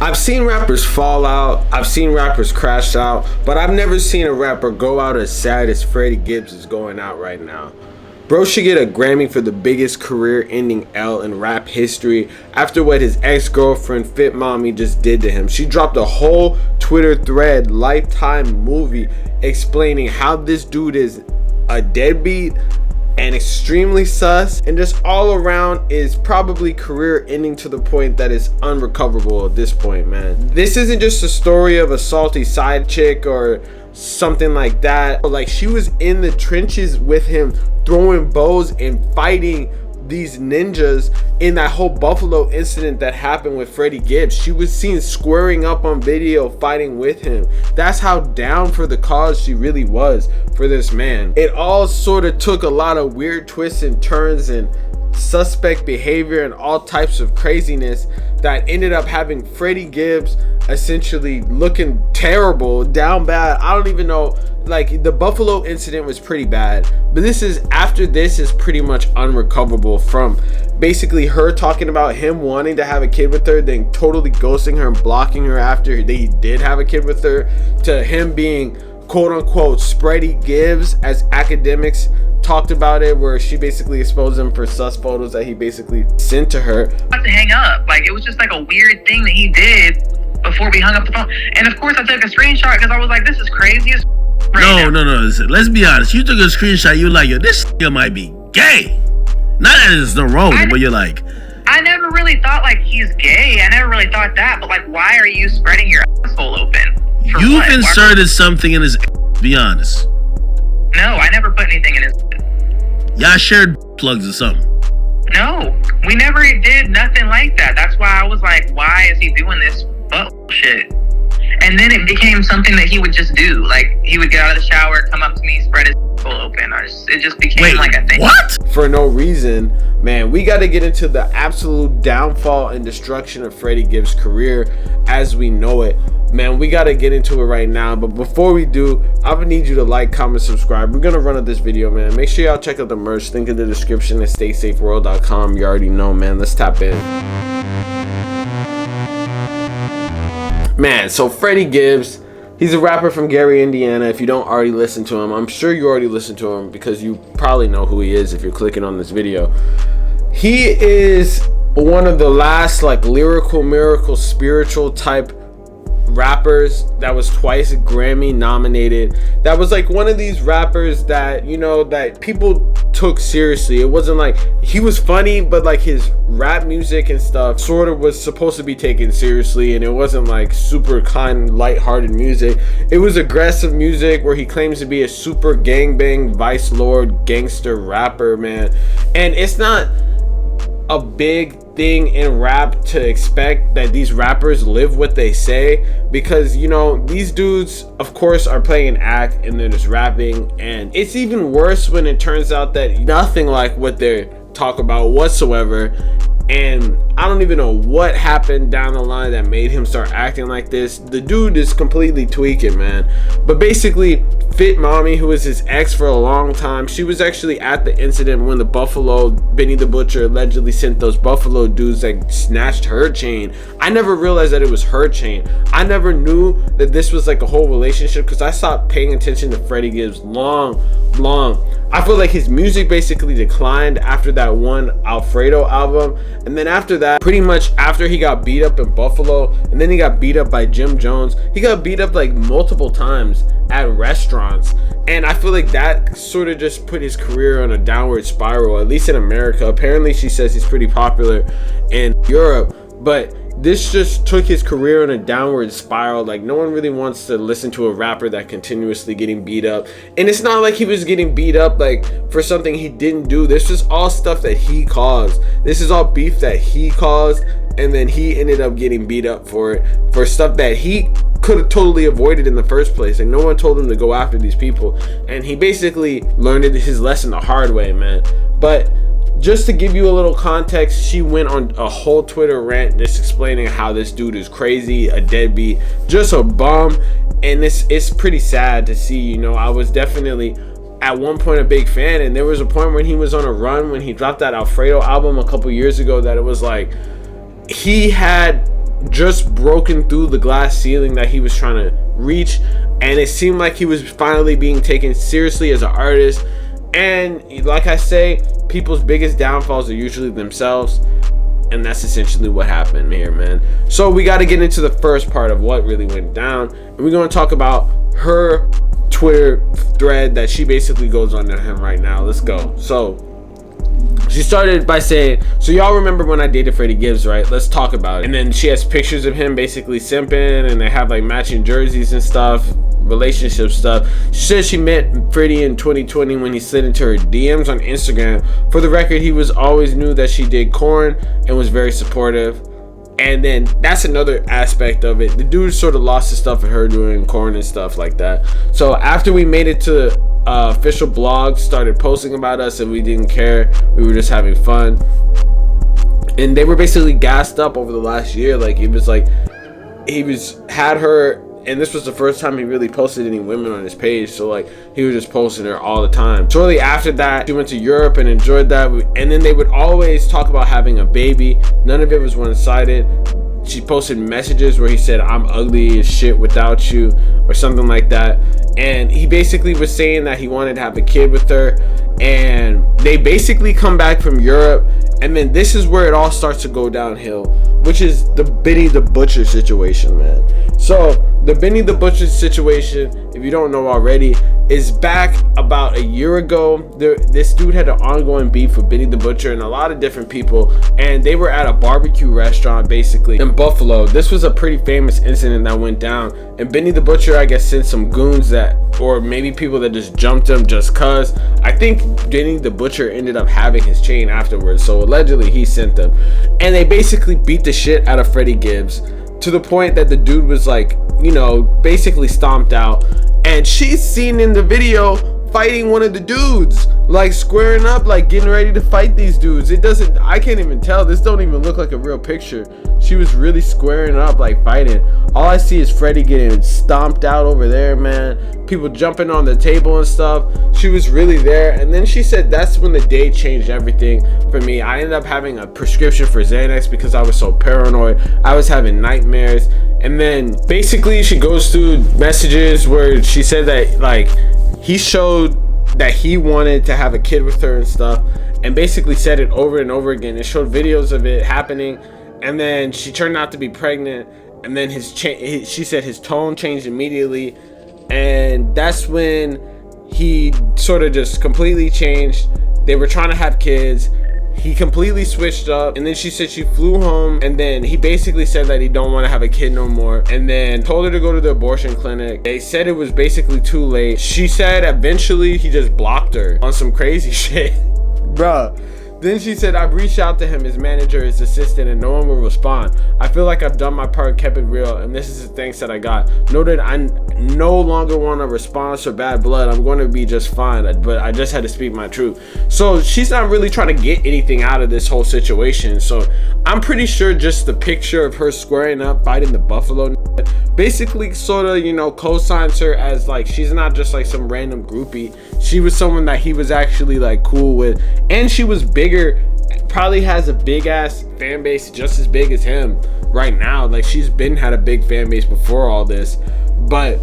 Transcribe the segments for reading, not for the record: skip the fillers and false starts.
I've seen rappers fall out, I've seen rappers crash out, but I've never seen a rapper go out as sad as Freddie Gibbs is going out right now. Bro should get a Grammy for the biggest career-ending L in rap history after what his ex-girlfriend Fit MAMI just did to him. She dropped a whole Twitter thread, Lifetime movie, explaining how this dude is a deadbeat and extremely sus, and just all around is probably career ending to the point that it's unrecoverable at this point, man. This isn't just a story of a salty side chick or something like that. Like, she was in the trenches with him, throwing bows and fighting these ninjas in that whole Buffalo incident that happened with Freddie Gibbs. She was seen squaring up on video fighting with him. That's how down for the cause she really was for this man. It all sort of took a lot of weird twists and turns and suspect behavior and all types of craziness that ended up having Freddie Gibbs essentially looking terrible, down bad. I don't even know. Like, the Buffalo incident was pretty bad, but this is pretty much unrecoverable, from basically her talking about him wanting to have a kid with her, then totally ghosting her and blocking her after they did have a kid with her, to him being quote unquote Freddie Gibbs, as academics talked about it, where she basically exposed him for sus photos that he basically sent to her. I had to hang up. Like, it was just like a weird thing that he did before we hung up the phone. And of course I took a screenshot because I was like, this is crazy as No. Let's be honest. You took a screenshot. You like, yo, this nigga might be gay. Not that there's no wrong with it, but you're like, I never really thought like he's gay. I never really thought that. But like, why are you spreading your asshole open? You've inserted something in his. Be honest. No, I never put anything in his. Y'all shared plugs or something. No, we never did nothing like that. That's why I was like, why is he doing this bullshit? And then it became something that he would just do. Like, he would get out of the shower, come up to me, spread his open. It just became like a thing. What? For no reason, man. We got to get into the absolute downfall and destruction of Freddie Gibbs' career as we know it. Man, we got to get into it right now. But before we do, I would need you to like, comment, subscribe. We're going to run up this video, man. Make sure y'all check out the merch. Link in the description at staysafeworld.com. You already know, man. Let's tap in. Man, so Freddie Gibbs, he's a rapper from Gary, Indiana. If you don't already listen to him, I'm sure you already listened to him because you probably know who he is if you're clicking on this video. He is one of the last like lyrical, miracle, spiritual type rappers that was twice Grammy nominated. That was like one of these rappers that, you know, that people took seriously. It wasn't like he was funny, but like his rap music and stuff sort of was supposed to be taken seriously, and it wasn't like super kind, lighthearted music. It was aggressive music where he claims to be a super gangbang, vice lord, gangster rapper, man. And it's not a big thing in rap to expect that these rappers live what they say, because, you know, these dudes of course are playing an act and they're just rapping, and it's even worse when it turns out that nothing like what they talk about whatsoever. And I don't even know what happened down the line that made him start acting like this. The dude is completely tweaking, man. But basically, Fit MAMI, who was his ex for a long time, she was actually at the incident when the Buffalo, Benny the Butcher allegedly sent those Buffalo dudes that snatched her chain. I never realized that it was her chain. I never knew that this was like a whole relationship because I stopped paying attention to Freddie Gibbs long. I feel like his music basically declined after that one Alfredo album. And then after that, pretty much after he got beat up in Buffalo, and then he got beat up by Jim Jones, he got beat up like multiple times at restaurants. And I feel like that sort of just put his career on a downward spiral, at least in America. Apparently she says he's pretty popular in Europe, but this just took his career on a downward spiral. Like, no one really wants to listen to a rapper that continuously getting beat up. And it's not like he was getting beat up like for something he didn't do. This is all stuff that he caused. This is all beef that he caused, and then he ended up getting beat up for it, for stuff that he could have totally avoided in the first place. Like, no one told him to go after these people, and he basically learned his lesson the hard way, man. But just to give you a little context, she went on a whole Twitter rant just explaining how this dude is crazy, a deadbeat, just a bum. And it's pretty sad to see. You know, I was definitely at one point a big fan, and there was a point when he was on a run when he dropped that Alfredo album a couple years ago that it was like he had just broken through the glass ceiling that he was trying to reach, and it seemed like he was finally being taken seriously as an artist. And like I say, people's biggest downfalls are usually themselves, and that's essentially what happened here, man. So we got to get into the first part of what really went down, and we're going to talk about her Twitter thread that she basically goes on to him right now. Let's go. So she started by saying, so y'all remember when I dated Freddie Gibbs, right? Let's talk about it. And then she has pictures of him basically simping, and they have like matching jerseys and stuff, relationship stuff. She says she met Freddie in 2020 when he slid into her DMs on Instagram. For the record, he was always knew that she did corn and was very supportive. And then that's another aspect of it. The dude sort of lost his stuff with her doing corn and stuff like that. So after we made it to official blogs, started posting about us, and we didn't care. We were just having fun. And they were basically gassed up over the last year. Like, it was like had her, and this was the first time he really posted any women on his page. So like, he was just posting her all the time. Shortly after that, she went to Europe and enjoyed that. And then they would always talk about having a baby. None of it was one-sided. She posted messages where he said, "I'm ugly as shit without you," or something like that. And he basically was saying that he wanted to have a kid with her. And they basically come back from Europe, and then this is where it all starts to go downhill, which is the Benny the Butcher situation, man. So the Benny the Butcher situation, if you don't know already, is back about a year ago. This dude had an ongoing beef with Benny the Butcher and a lot of different people, and they were at a barbecue restaurant basically in Buffalo. This was a pretty famous incident that went down, and Benny the Butcher, I guess, sent some goons that, or maybe people that just jumped him just cuz. I think Benny the Butcher ended up having his chain afterwards, so allegedly he sent them. And they basically beat the shit out of Freddie Gibbs to the point that the dude was like, you know, basically stomped out. And she's seen in the video fighting one of the dudes, like squaring up, like getting ready to fight these dudes. I can't even tell. This don't even look like a real picture. She was really squaring up, like fighting. All I see is Freddie getting stomped out over there, man. People jumping on the table and stuff. She was really there. And then she said that's when the day changed everything for me. I ended up having a prescription for Xanax because I was so paranoid. I was having nightmares. And then basically she goes through messages where she said that like he showed that he wanted to have a kid with her and stuff, and basically said it over and over again. It showed videos of it happening, and then she turned out to be pregnant, and then she said his tone changed immediately, and that's when he sort of just completely changed. They were trying to have kids. He completely switched up, and then she said she flew home, and then he basically said that he don't want to have a kid no more, and then told her to go to the abortion clinic. They said it was basically too late. She said eventually he just blocked her on some crazy shit. Bruh. Then she said, I've reached out to him, his manager, his assistant, and no one will respond. I feel like I've done my part, kept it real, and this is the thanks that I got. Noted I no longer want a response or bad blood. I'm going to be just fine, but I just had to speak my truth. So she's not really trying to get anything out of this whole situation. So I'm pretty sure just the picture of her squaring up, fighting the Buffalo, basically sort of, you know, co-signs her as like, she's not just like some random groupie. She was someone that he was actually like cool with, and she was bigger, probably has a big ass fan base just as big as him right now. Like, she's had a big fan base before all this. But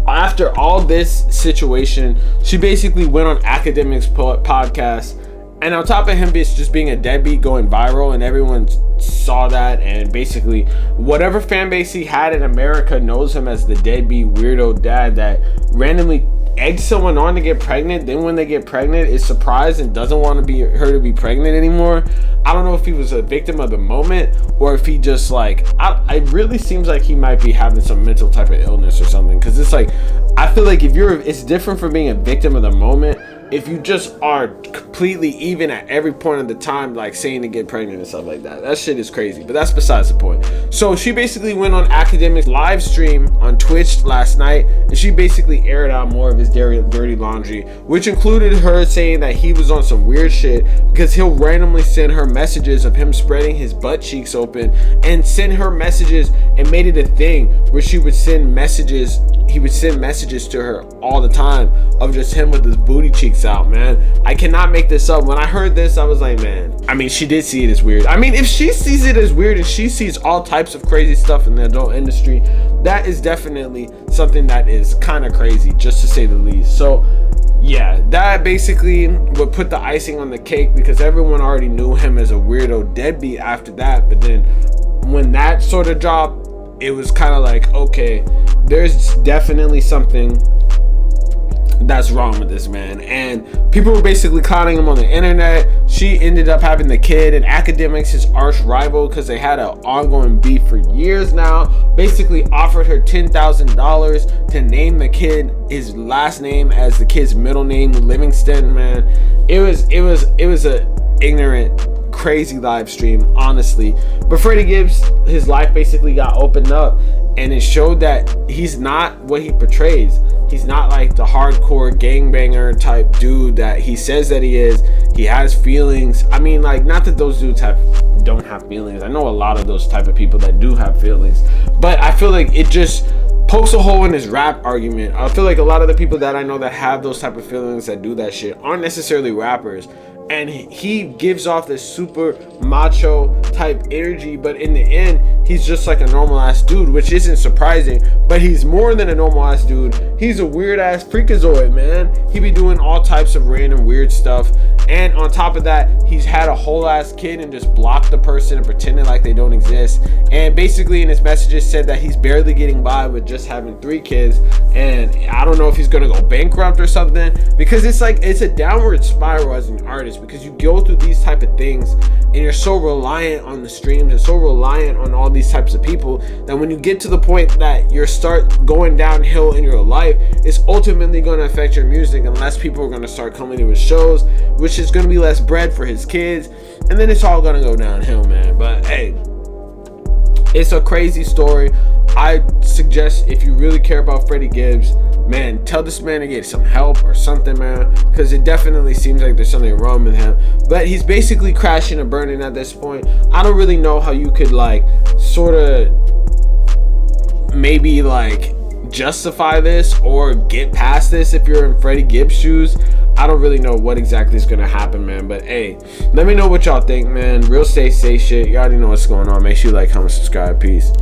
after all this situation, she basically went on Academics podcast, and on top of him just being a deadbeat going viral, and everyone saw that, and basically whatever fan base he had in America knows him as the deadbeat weirdo dad that randomly eggs someone on to get pregnant, then when they get pregnant is surprised and doesn't want to her to be pregnant anymore. I don't know if he was a victim of the moment or if he just like, it really seems like he might be having some mental type of illness or something, because it's like, I feel like it's different from being a victim of the moment if you just are completely even at every point of the time, like saying to get pregnant and stuff like that. That shit is crazy, but that's besides the point. So she basically went on Academics live stream on Twitch last night, and she basically aired out more of his dirty laundry, which included her saying that he was on some weird shit because he'll randomly send her messages of him spreading his butt cheeks open, and send her messages, and made it a thing where she would send messages. he would send messages to her all the time of just him with his booty cheeks out, man. I cannot make this up. When I heard this, I was like, man, I mean, she did see it as weird. I mean, if she sees it as weird and she sees all types of crazy stuff in the adult industry, that is definitely something that is kind of crazy, just to say the least. So yeah, that basically would put the icing on the cake, because everyone already knew him as a weirdo deadbeat after that. But then when that sort of dropped, it was kind of like, okay, there's definitely something that's wrong with this man. And people were basically clowning him on the internet. She ended up having the kid, and Academics, his arch rival, because they had an ongoing beef for years now, basically offered her $10,000 to name the kid his last name as the kid's middle name, Livingston. Man, it was a ignorant, crazy live stream, honestly. But Freddie Gibbs, his life basically got opened up, and it showed that he's not what he portrays. He's not like the hardcore gangbanger type dude that he says that he is. He has feelings. I mean, like, not that those dudes don't have feelings. I know a lot of those type of people that do have feelings, but I feel like it just pokes a hole in his rap argument. I feel like a lot of the people that I know that have those type of feelings, that do that shit, aren't necessarily rappers. And he gives off this super macho type energy, but in the end, he's just like a normal ass dude, which isn't surprising. But he's more than a normal ass dude. He's a weird ass freakazoid, man. He be doing all types of random weird stuff. And on top of that, he's had a whole ass kid and just blocked the person and pretended like they don't exist. And basically in his messages said that he's barely getting by with just having 3 kids. And I don't know if he's gonna go bankrupt or something, because it's like, it's a downward spiral as an artist, because you go through these type of things and you're so reliant on the streams and so reliant on all these types of people that when you get to the point that you start going downhill in your life, it's ultimately going to affect your music, unless people are going to start coming to his shows, which is going to be less bread for his kids, and then it's all going to go downhill, man. But hey, it's a crazy story. I suggest, if you really care about Freddie Gibbs, man, tell this man to get some help or something, man, because it definitely seems like there's something wrong with him. But he's basically crashing and burning at this point. I don't really know how you could, like, sort of maybe like justify this or get past this if you're in Freddie Gibbs' shoes. I don't really know what exactly is gonna happen, man. But hey, let me know what y'all think, man. Real stay safe shit. You already know what's going on. Make sure you like, comment, subscribe. Peace.